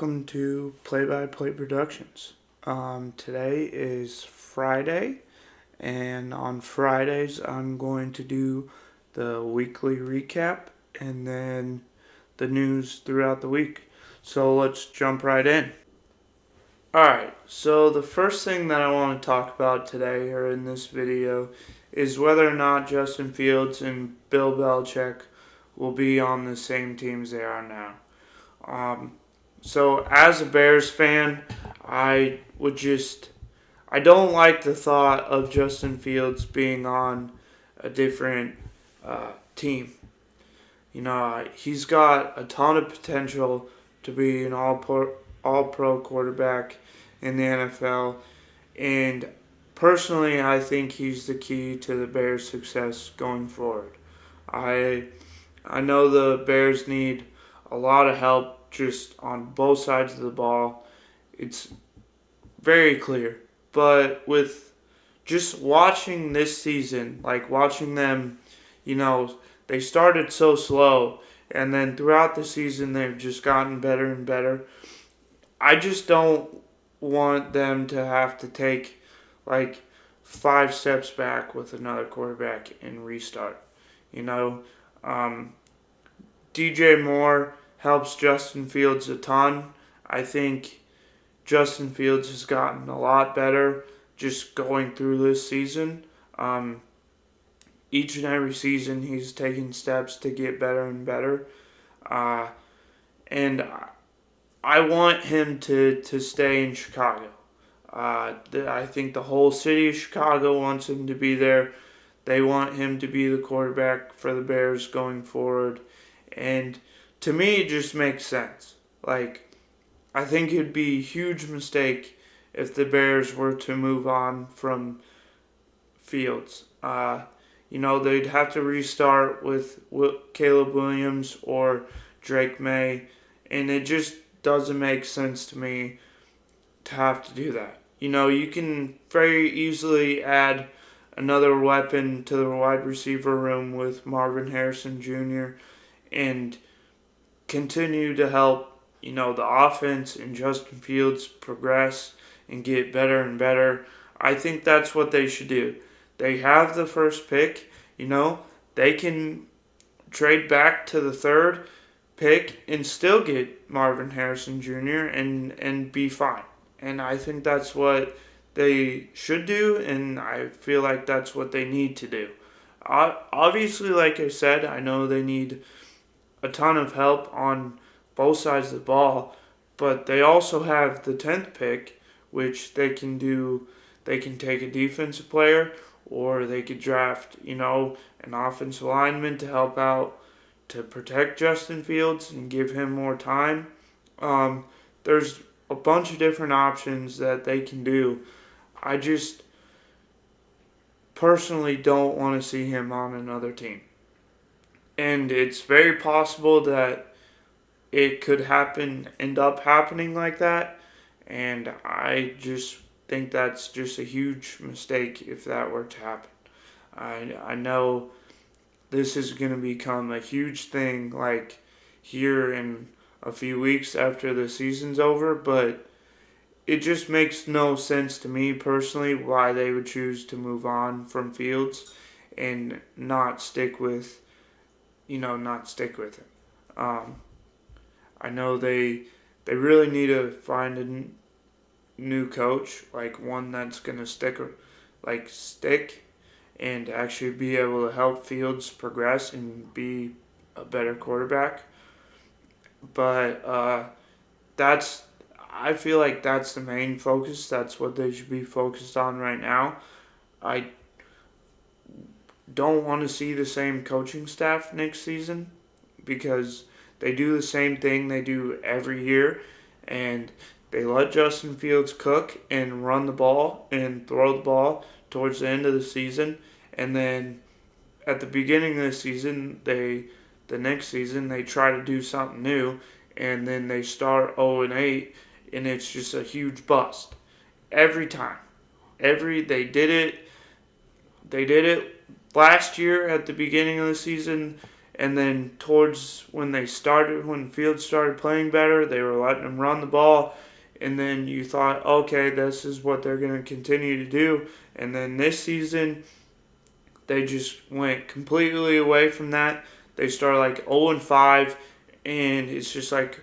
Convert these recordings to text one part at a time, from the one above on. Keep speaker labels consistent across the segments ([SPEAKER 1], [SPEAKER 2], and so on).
[SPEAKER 1] welcome to Play by Play Productions. Today is Friday, and on Fridays I'm going to do the weekly recap and then the news throughout the week. So let's jump right in. Alright, so the first thing that I want to talk about today or in this video is whether or not Justin Fields and Bill Belichick will be on the same team as they are now. So as a Bears fan, I don't like the thought of Justin Fields being on a different team. He's got a ton of potential to be an all-pro quarterback in the NFL, and personally, I think he's the key to the Bears' success going forward. I know the Bears need a lot of help just on both sides of the ball. It's very clear. But with just watching this season, like watching them, they started so slow, and then throughout the season they've just gotten better and better. I just don't want them to have to take like 5 steps back with another quarterback and restart. You know, DJ Moore helps Justin Fields a ton. I think Justin Fields has gotten a lot better just going through this season. Each and every season, he's taking steps to get better and better. And I want him to stay in Chicago. I think the whole city of Chicago wants him to be there. They want him to be the quarterback for the Bears going forward. And to me, it just makes sense. I think it would be a huge mistake if the Bears were to move on from Fields. They'd have to restart with Caleb Williams or Drake May, and it just doesn't make sense to me to have to do that. You can very easily add another weapon to the wide receiver room with Marvin Harrison Jr. and continue to help, the offense and Justin Fields progress and get better and better. I think that's what they should do. They have the first pick, they can trade back to the third pick and still get Marvin Harrison Jr. and be fine. And I think that's what they should do, and I feel like that's what they need to do. Obviously, like I said, I know they need a ton of help on both sides of the ball, but they also have the 10th pick, which they can do. They can take a defensive player, or they could draft, an offensive lineman to help out to protect Justin Fields and give him more time. There's a bunch of different options that they can do. I just personally don't want to see him on another team. And it's very possible that it could end up happening like that. And I just think that's just a huge mistake if that were to happen. I know this is going to become a huge thing like here in a few weeks after the season's over, but it just makes no sense to me personally why they would choose to move on from Fields and not stick with him. I know they really need to find a new coach, like one that's gonna stick and actually be able to help Fields progress and be a better quarterback. But I feel like that's the main focus. That's what they should be focused on right now. I don't want to see the same coaching staff next season because they do the same thing they do every year, and they let Justin Fields cook and run the ball and throw the ball towards the end of the season, and then at the beginning of the season, the next season they try to do something new, and then they start 0-8, and it's just a huge bust every time. They did it last year at the beginning of the season, And then towards when Fields started playing better, they were letting him run the ball. And then you thought, okay, this is what they're going to continue to do. And then this season, they just went completely away from that. They started like 0-5, and it's just like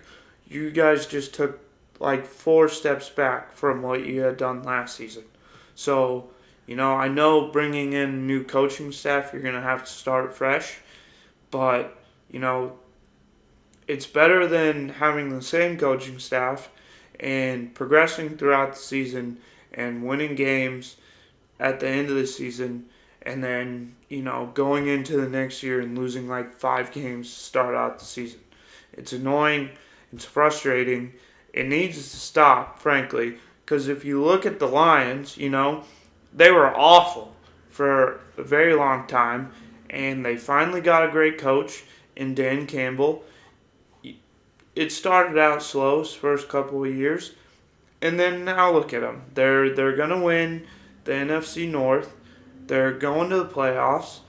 [SPEAKER 1] you guys just took like 4 steps back from what you had done last season. So, I know bringing in new coaching staff, you're going to have to start fresh, but, it's better than having the same coaching staff and progressing throughout the season and winning games at the end of the season and then, going into the next year and losing like 5 games to start out the season. It's annoying. It's frustrating. It needs to stop, frankly, because if you look at the Lions, they were awful for a very long time, and they finally got a great coach in Dan Campbell. It started out slow his first couple of years, and then now look at them. They're gonna win the NFC North. They're going to the playoffs.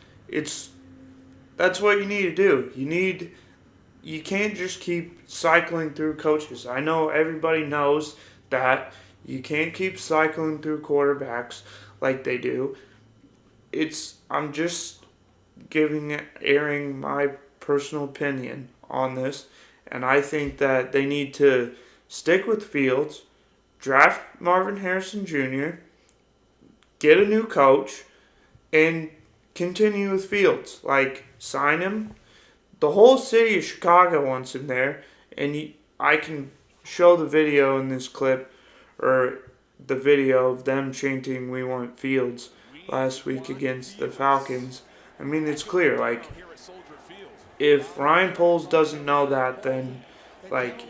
[SPEAKER 1] That's what you need to do. You can't just keep cycling through coaches. I know everybody knows that you can't keep cycling through quarterbacks like they do. I'm just airing my personal opinion on this, and I think that they need to stick with Fields, draft Marvin Harrison Jr., get a new coach, and continue with Fields. Like, sign him. The whole city of Chicago wants him there, and I can show the video in this clip, or the video of them chanting "We want Fields" last week against the Falcons. I mean, it's clear. Like, if Ryan Poles doesn't know that, then, like,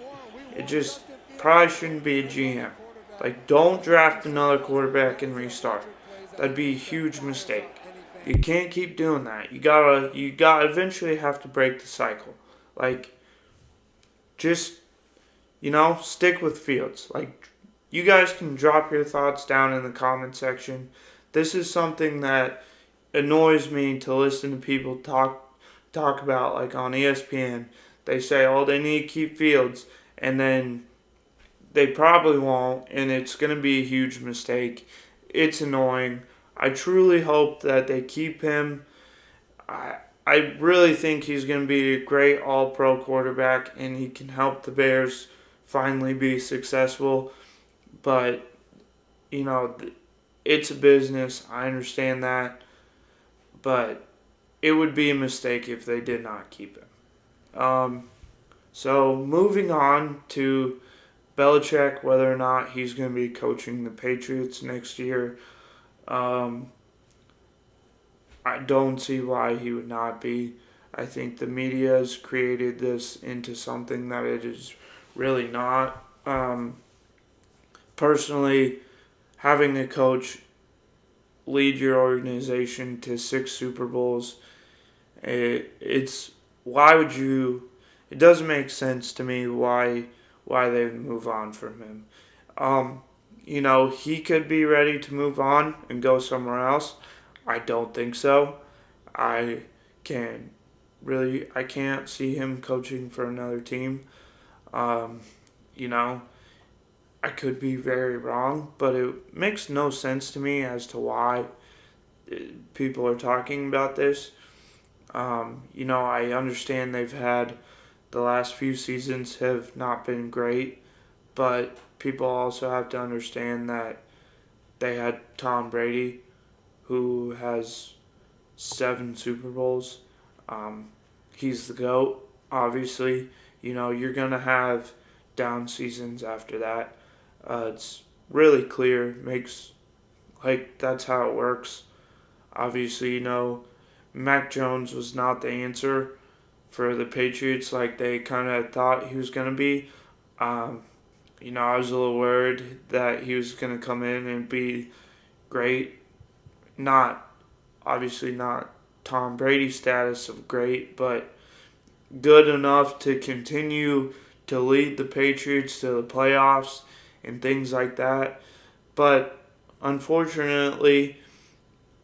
[SPEAKER 1] it just probably shouldn't be a GM. Like, don't draft another quarterback and restart. That'd be a huge mistake. You can't keep doing that. You gotta eventually have to break the cycle. Like, just, stick with Fields. Like, you guys can drop your thoughts down in the comment section. This is something that annoys me to listen to people talk about, like on ESPN. They say, oh, they need to keep Fields, and then they probably won't, and it's going to be a huge mistake. It's annoying. I truly hope that they keep him. I really think he's going to be a great all-pro quarterback, and he can help the Bears finally be successful. But, it's a business. I understand that. But it would be a mistake if they did not keep him. So moving on to Belichick, whether or not he's going to be coaching the Patriots next year. I don't see why he would not be. I think the media has created this into something that it is really not. Personally, having a coach lead your organization to 6 Super Bowls, it doesn't make sense to me why they would move on from him. He could be ready to move on and go somewhere else. I don't think so. I can't see him coaching for another team. I could be very wrong, but it makes no sense to me as to why people are talking about this. I understand they've had the last few seasons have not been great, but people also have to understand that they had Tom Brady, who has 7 Super Bowls. He's the GOAT, obviously. You're going to have down seasons after that. It's really clear. That's how it works. Obviously, Mac Jones was not the answer for the Patriots like they kind of thought he was going to be. I was a little worried that he was going to come in and be great. Obviously not Tom Brady status of great, but good enough to continue to lead the Patriots to the playoffs and things like that. But unfortunately,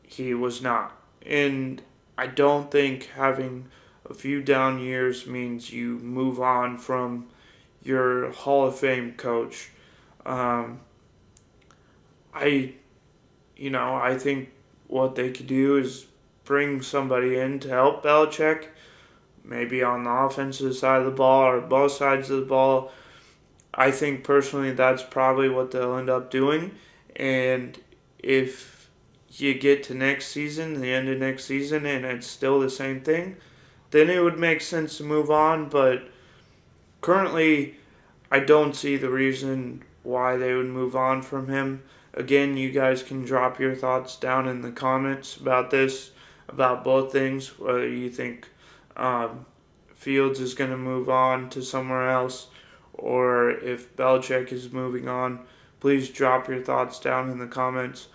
[SPEAKER 1] he was not. And I don't think having a few down years means you move on from your Hall of Fame coach. Um, I, I think what they could do is bring somebody in to help Belichick, maybe on the offensive side of the ball or both sides of the ball. I think personally that's probably what they'll end up doing. And if you get to next season, the end of next season, and it's still the same thing, then it would make sense to move on. But currently, I don't see the reason why they would move on from him. Again, you guys can drop your thoughts down in the comments about this, about both things, whether you think um, Fields is going to move on to somewhere else or if Belichick is moving on. Please drop your thoughts down in the comments.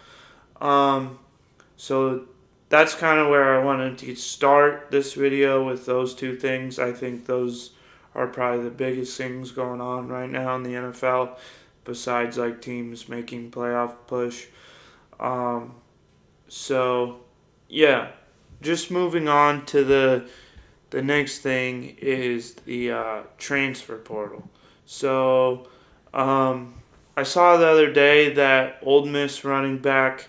[SPEAKER 1] Um, so that's kind of where I wanted to start this video with those two things. I think those are probably the biggest things going on right now in the NFL, besides like teams making playoff push. Um, so yeah, just moving on to the next thing is the transfer portal. So I saw the other day that Ole Miss running back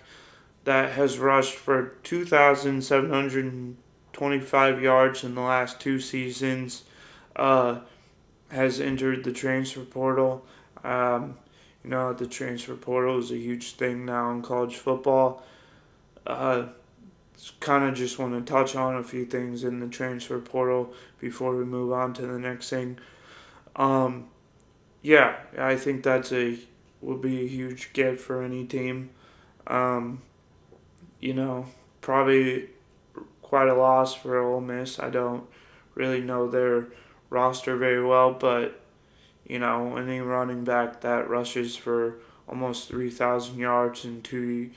[SPEAKER 1] that has rushed for 2,725 yards in the last two seasons uh, has entered the transfer portal. Um, the transfer portal is a huge thing now in college football. Uh, kind of just want to touch on a few things in the transfer portal before we move on to the next thing. Um, yeah, I think would be a huge get for any team. Um, Probably quite a loss for Ole Miss. I don't really know their roster very well, but any running back that rushes for almost 3,000 yards in two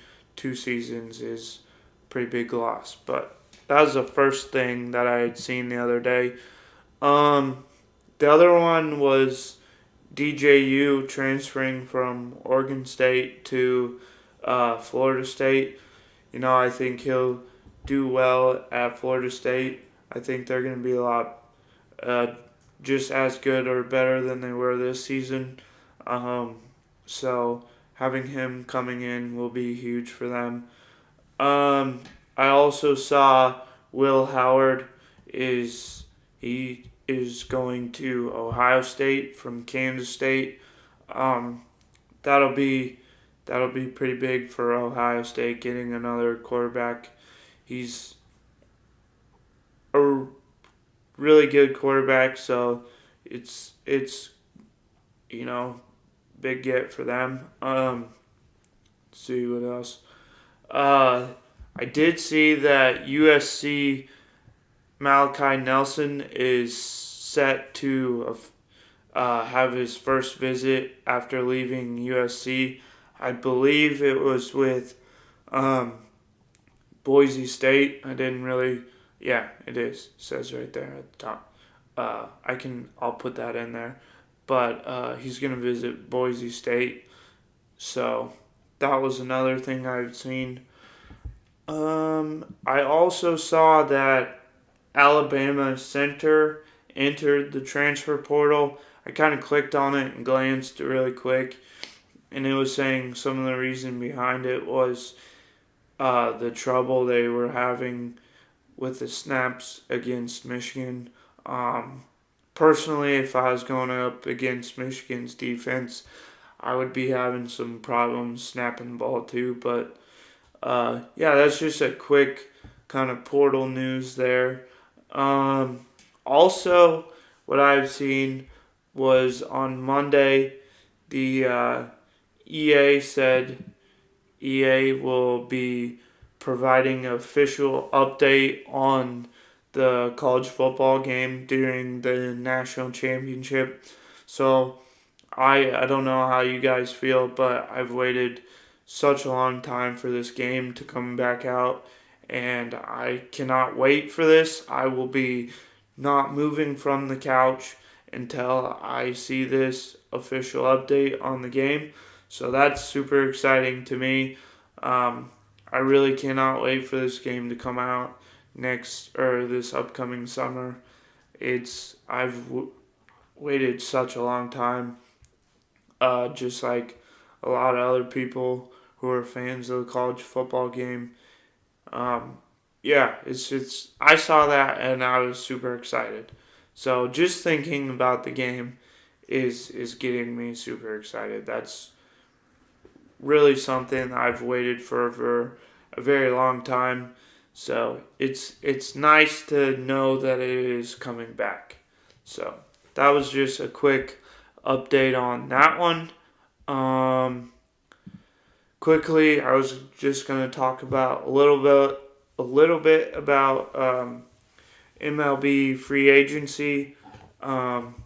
[SPEAKER 1] seasons is a pretty big loss. But that was the first thing that I had seen the other day. The other one was DJU transferring from Oregon State to Florida State. I think he'll do well at Florida State. I think they're going to be a lot just as good or better than they were this season. So having him coming in will be huge for them. I also saw Will Howard he is going to Ohio State from Kansas State. Um, that'll be pretty big for Ohio State getting another quarterback. He's a really good quarterback, so it's big get for them. Let's see what else. I did see that USC Malachi Nelson is set to have his first visit after leaving USC. I believe it was with Boise State. I didn't really. Yeah, it is. It says right there at the top. I'll put that in there. But he's gonna visit Boise State. So that was another thing I've seen. I also saw that Alabama center entered the transfer portal. I kind of clicked on it and glanced really quick, and it was saying some of the reason behind it was the trouble they were having with the snaps against Michigan. Personally, if I was going up against Michigan's defense, I would be having some problems snapping the ball too. But that's just a quick kind of portal news there. Also, what I've seen was on Monday, the EA said EA will be providing an official update on the college football game during the national championship. So I don't know how you guys feel, but I've waited such a long time for this game to come back out, and I cannot wait for this. I will be not moving from the couch until I see this official update on the game. So that's super exciting to me. I really cannot wait for this game to come out. this upcoming summer. I've waited such a long time, just like a lot of other people who are fans of the college football game. Um, yeah, it's I saw that and I was super excited. So just thinking about the game is getting me super excited. That's really something I've waited for a very long time. So it's nice to know that it is coming back. So that was just a quick update on that one. Um, Quickly, I was just gonna talk about a little bit about MLB free agency. Um,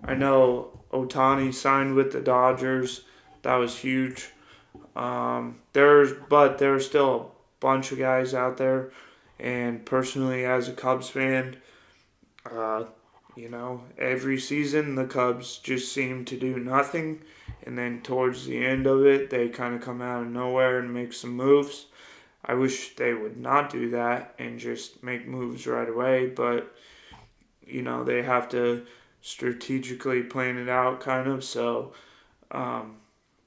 [SPEAKER 1] I know Otani signed with the Dodgers. That was huge. There's still a bunch of guys out there, and personally, as a Cubs fan, uh, every season the Cubs just seem to do nothing, and then towards the end of it, they kind of come out of nowhere and make some moves. I wish they would not do that and just make moves right away, but they have to strategically plan it out, kind of. So, um,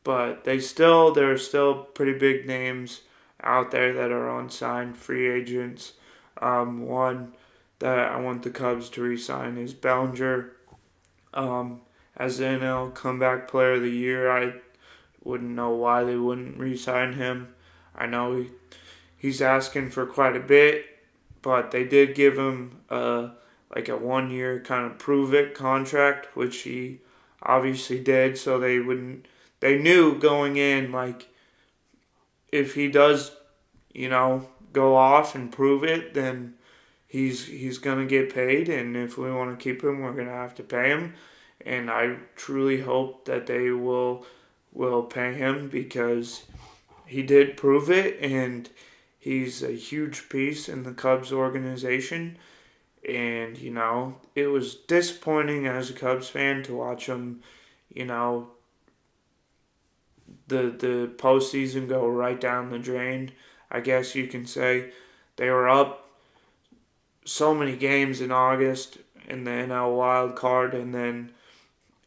[SPEAKER 1] but there are still pretty big names out there that are unsigned free agents. One that I want the Cubs to re-sign is Bellinger. Um, as the NL Comeback Player of the Year, I wouldn't know why they wouldn't re-sign him. I know he's asking for quite a bit, but they did give him like a 1 year kind of prove it contract, which he obviously did. So they knew going in, like, if he does, go off and prove it, then he's gonna get paid, and if we want to keep him, we're gonna have to pay him. And I truly hope that they will pay him because he did prove it, and he's a huge piece in the Cubs organization. And it was disappointing as a Cubs fan to watch him, you know, the postseason go right down the drain. I guess you can say they were up so many games in August in the NL wild card, and then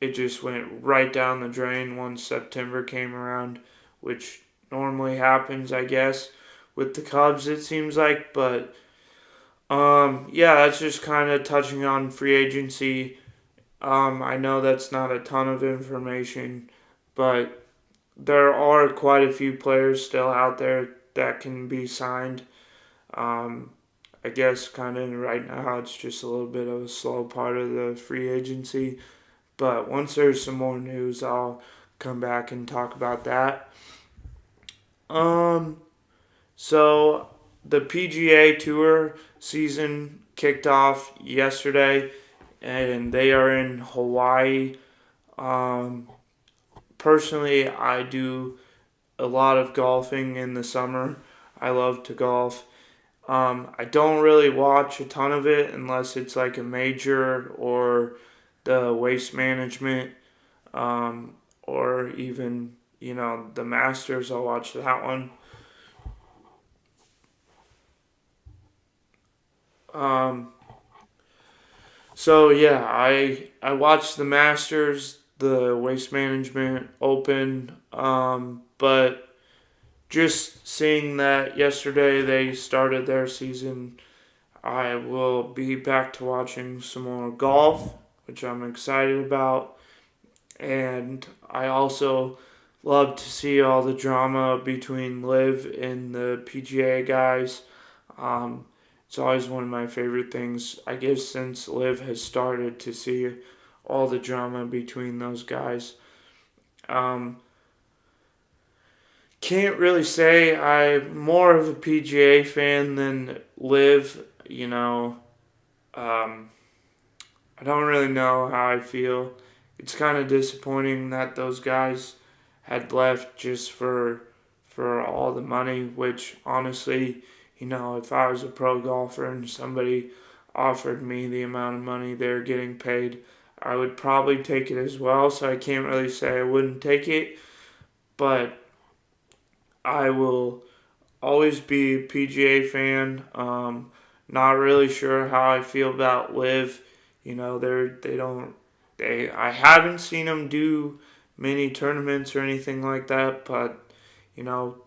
[SPEAKER 1] it just went right down the drain once September came around, which normally happens, I guess, with the Cubs. It seems like, but yeah, that's just kind of touching on free agency. I know that's not a ton of information, but there are quite a few players still out there that can be signed. Um, I guess kind of right now it's just a little bit of a slow part of the free agency. But once there's some more news, I'll come back and talk about that. Um, so the PGA Tour season kicked off yesterday, and they are in Hawaii. Um, Personally, I do a lot of golfing in the summer. I love to golf. I don't really watch a ton of it unless it's like a major or the Waste Management, or even the Masters. I'll watch that one. Um, so yeah, I watched the Masters, the Waste Management Open, but just seeing that yesterday they started their season, I will be back to watching some more golf, which I'm excited about. And I also love to see all the drama between Liv and the PGA guys. Um, it's always one of my favorite things, I guess, since Liv has started, to see all the drama between those guys. Um, can't really say I'm more of a PGA fan than Liv. Um, I don't really know how I feel. It's kind of disappointing that those guys had left just for all the money. Which honestly, if I was a pro golfer and somebody offered me the amount of money they're getting paid, I would probably take it as well. So I can't really say I wouldn't take it, but I will always be a PGA fan. Not really sure how I feel about Liv. You know, I haven't seen them do many tournaments or anything like that, but you know,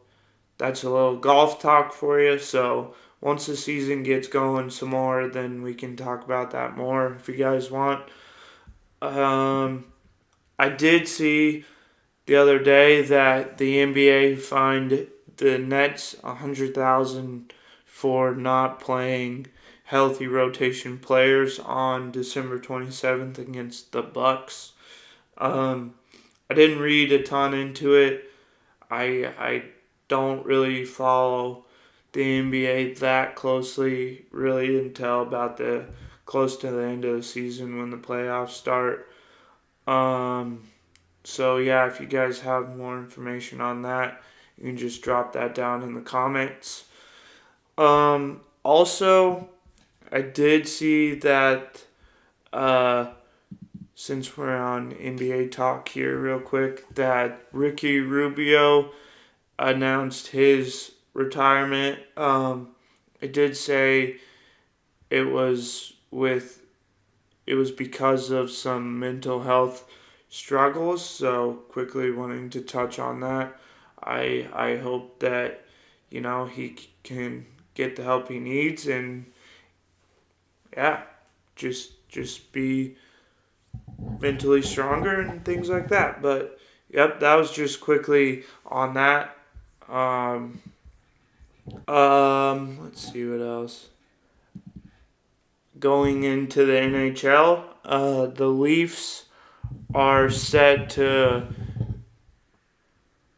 [SPEAKER 1] that's a little golf talk for you. So once the season gets going some more, then we can talk about that more if you guys want. Um, I did see the other day that the NBA fined the Nets $100,000 for not playing healthy rotation players on December 27th against the Bucks. Um, I didn't read a ton into it. I don't really follow the NBA that closely, really, until about the close to the end of the season when the playoffs start. Um, so yeah, if you guys have more information on that, you can just drop that down in the comments. Also, I did see that since we're on NBA talk here, real quick, that Ricky Rubio announced his retirement. It did say it was with it was because of some mental health struggles. So quickly wanting to touch on that. I hope that he can get the help he needs and yeah, just be mentally stronger and things like that. But yep, that was just quickly on that. Um, let's see what else. Going into the NHL, the Leafs are set to.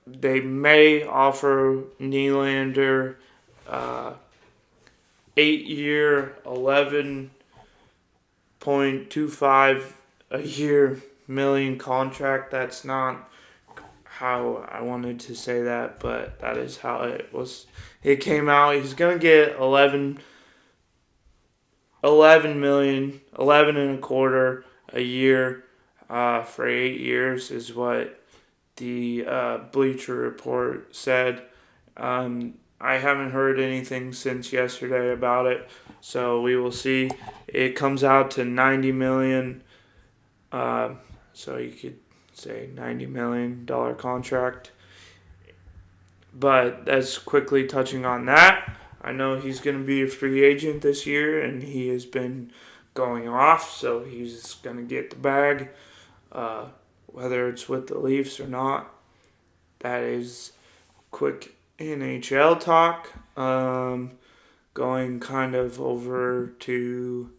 [SPEAKER 1] They may offer Nylander 8-year, 11.25 a year million contract. That's not how I wanted to say that, but that is how it was. It came out. He's gonna get 11 million, 11 and a quarter a year for 8 years is what the Bleacher Report said. I haven't heard anything since yesterday about it, so we will see. It comes out to 90 million. So you could say $90 million contract. But that's quickly touching on that. I know he's going to be a free agent this year, and he has been going off, so he's going to get the bag, whether it's with the Leafs or not. That is quick NHL talk. Going kind of over to,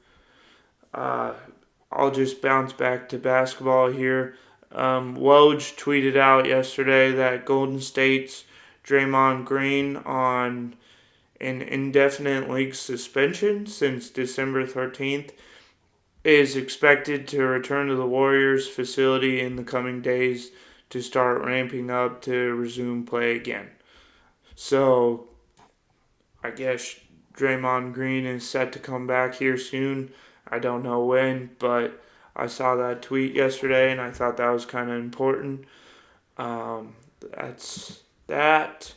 [SPEAKER 1] I'll just bounce back to basketball here. Woj tweeted out yesterday that Golden State's Draymond Green on an indefinite league suspension since December 13th is expected to return to the Warriors facility in the coming days to start ramping up to resume play again. So I guess Draymond Green is set to come back here soon. I don't know when, but I saw that tweet yesterday and I thought that was kind of important. That's that.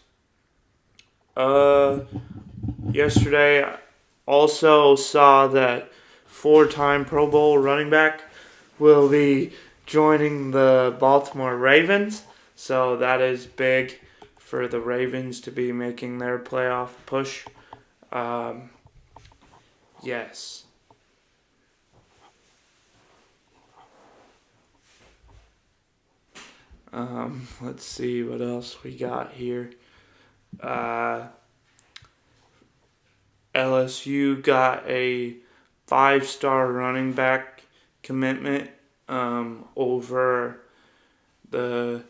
[SPEAKER 1] Yesterday, I also saw that 4-time Pro Bowl running back will be joining the Baltimore Ravens. So that is big for the Ravens to be making their playoff push. Yes. Let's see what else we got here. LSU got a 5-star running back commitment over the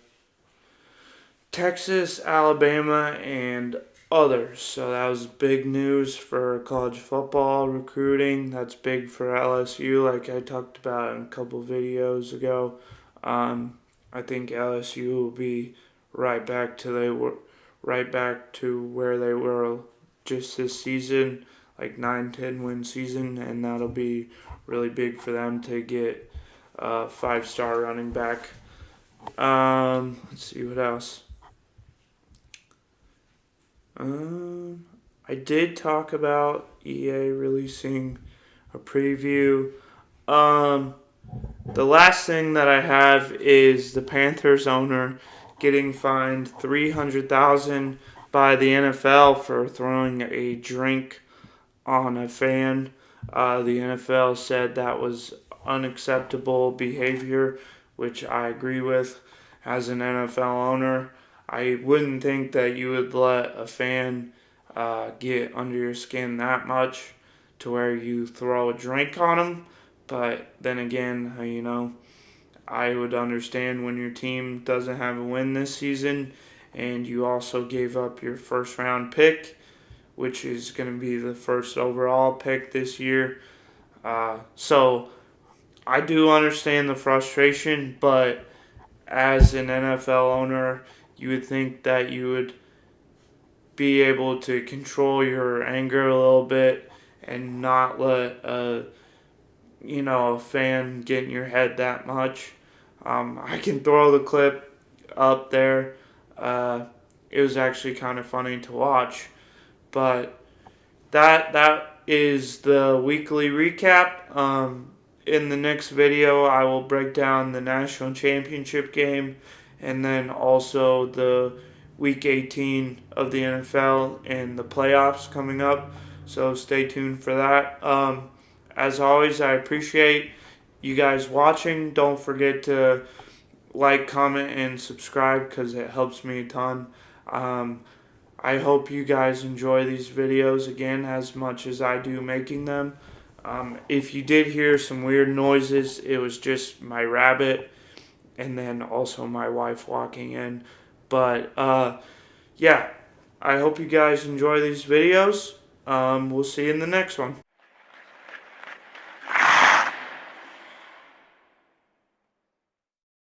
[SPEAKER 1] Texas, Alabama, and others. So that was big news for college football recruiting. That's big for LSU, like I talked about in a couple videos ago. I think LSU will be right back to where they were just this season, like 9-10 win season, and that'll be really big for them to get a 5-star running back. Let's see what else. I did talk about EA releasing a preview. Um, the last thing that I have is the Panthers owner getting fined $300,000 by the NFL for throwing a drink on a fan. The NFL said that was unacceptable behavior, which I agree with. As an NFL owner, I wouldn't think that you would let a fan get under your skin that much to where you throw a drink on them. But then again, I would understand when your team doesn't have a win this season and you also gave up your first round pick, which is going to be the first overall pick this year. So I do understand the frustration, but as an NFL owner, you would think that you would be able to control your anger a little bit and not let a fan get in your head that much. I can throw the clip up there. It was actually kind of funny to watch, but that is the weekly recap. In the next video, I will break down the national championship game and then also the week 18 of the NFL and the playoffs coming up. So stay tuned for that. As always, I appreciate you guys watching. Don't forget to like, comment, and subscribe because it helps me a ton. I hope you guys enjoy these videos again as much as I do making them. If you did hear some weird noises, it was just my rabbit and then also my wife walking in. But yeah, I hope you guys enjoy these videos. We'll see you in the next one.